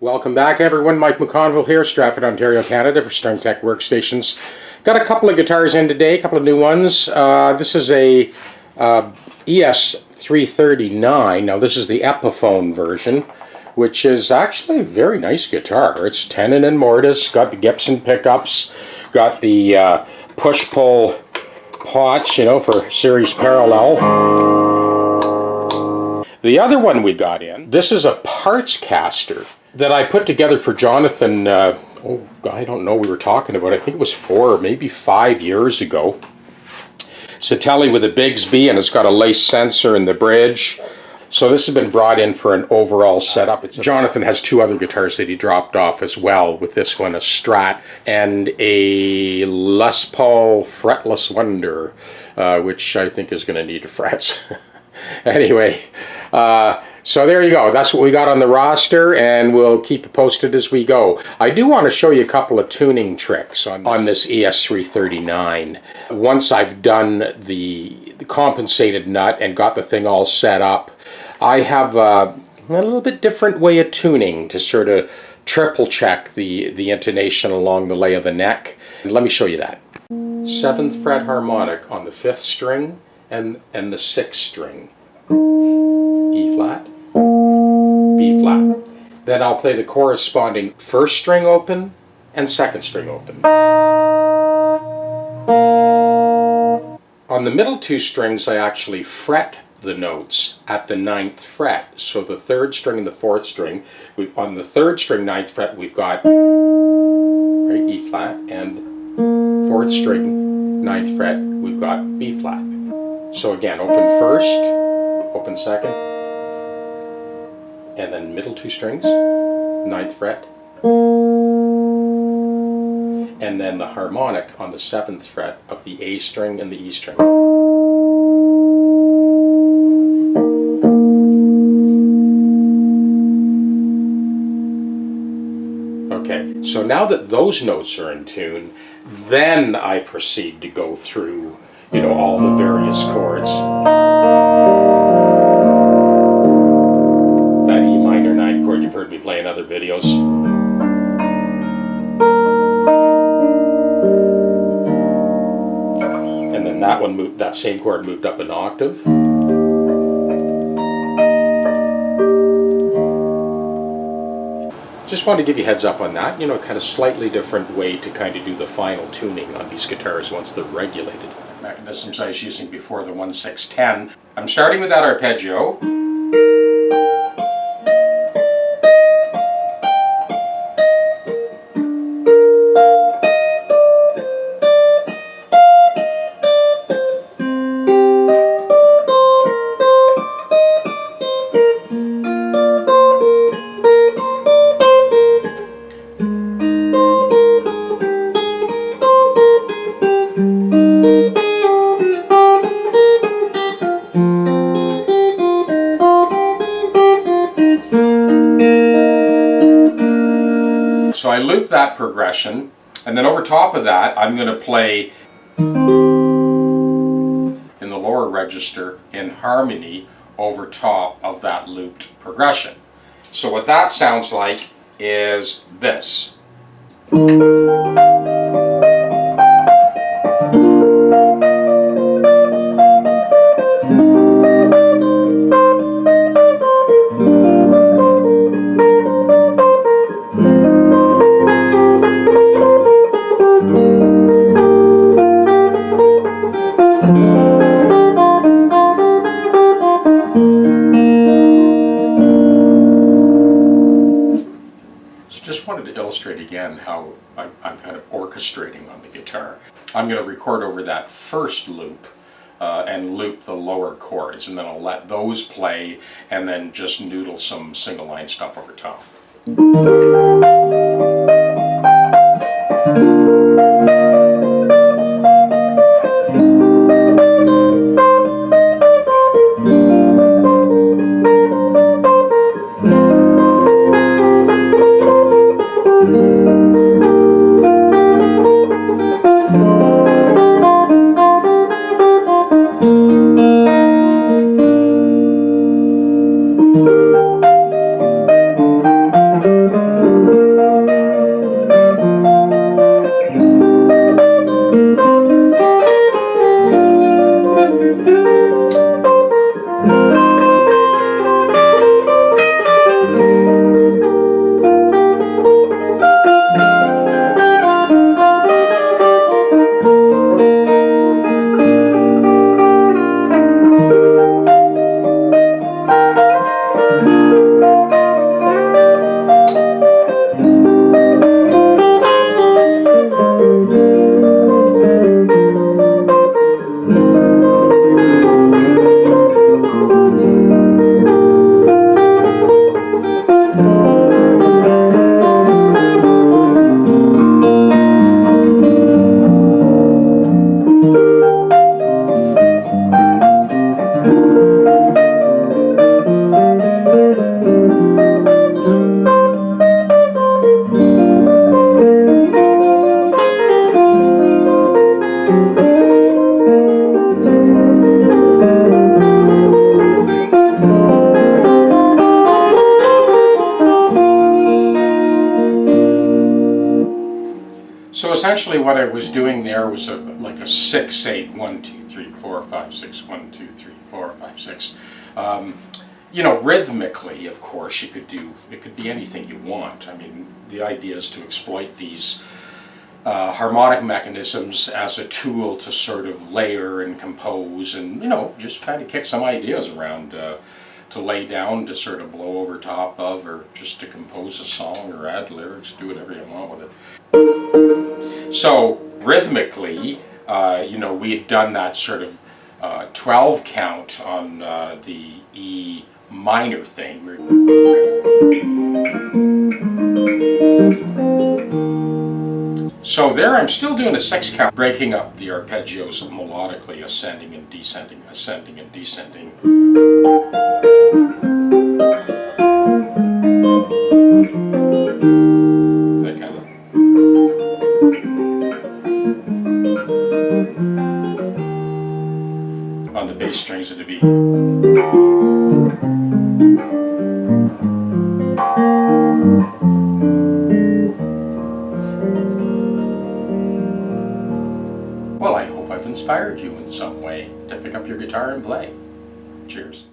Welcome back, everyone. Mike McConville here, Stratford, Ontario, Canada for String Tech Workstations. Got a couple of guitars in today, a couple of new ones. This is a ES339. Now this is the Epiphone version, which is actually a very nice guitar. It's tenon and mortise, got the Gibson pickups, got the push-pull pots, you know, for series parallel. The other one we got in, this is a parts caster that I put together for Jonathan, I don't know, we were talking about, I think it was 4 or maybe 5 years ago. It's a Tele with a Bigsby, and it's got a lace sensor in the bridge. So this has been brought in for an overall setup. Jonathan has 2 other guitars that he dropped off as well, with this one a Strat and a Les Paul Fretless Wonder, which I think is going to need frets. Anyway, so there you go. That's what we got on the roster, and we'll keep you posted as we go. I do want to show you a couple of tuning tricks on this ES339. Once I've done the compensated nut and got the thing all set up, I have a little bit different way of tuning to sort of triple check the intonation along the lay of the neck. And let me show you that. 7th fret harmonic on the 5th string and the 6th string. E flat, B flat. Then I'll play the corresponding 1st string open and 2nd string open. On the middle 2 strings, I actually fret the notes at the 9th fret. So the 3rd string and the 4th string, on the 3rd string 9th fret, we've got right, E flat, and 4th string 9th fret, we've got B flat. So again, open 1st, open 2nd, and then middle 2 strings, 9th fret, and then the harmonic on the 7th fret of the A string and the E string. Okay, so now that those notes are in tune, then I proceed to go through, you know, all the various chords. That E minor 9 chord you've heard me play in other videos. And then that one moved, that same chord moved up an octave. Just want to give you a heads up on that, you know, kind of slightly different way to kind of do the final tuning on these guitars once they're regulated. Mechanisms I was using before, the 1-6-10. I'm starting with that arpeggio. So I loop that progression, and then over top of that, I'm going to play in the lower register in harmony over top of that looped progression. So what that sounds like is this. Just wanted to illustrate again how I'm kind of orchestrating on the guitar. I'm going to record over that first loop and loop the lower chords, and then I'll let those play and then just noodle some single line stuff over top. So essentially what I was doing there was like a 6/8, 1, 2, 3, 4, 5, 6, 1, 2, 3, 4, 5, 6. You know, rhythmically, of course, it could be anything you want. I mean, the idea is to exploit these harmonic mechanisms as a tool to sort of layer and compose and, you know, just kind of kick some ideas around to lay down, to sort of blow over top of, or just to compose a song or add lyrics, do whatever you want with it. So rhythmically, you know, we had done that sort of 12 count on the E minor thing. So there I'm still doing a 6 count, breaking up the arpeggios melodically, ascending and descending, ascending and descending. That kind of thing. On the bass strings of the beat. Well, I hope I've inspired you in some way to pick up your guitar and play. Cheers.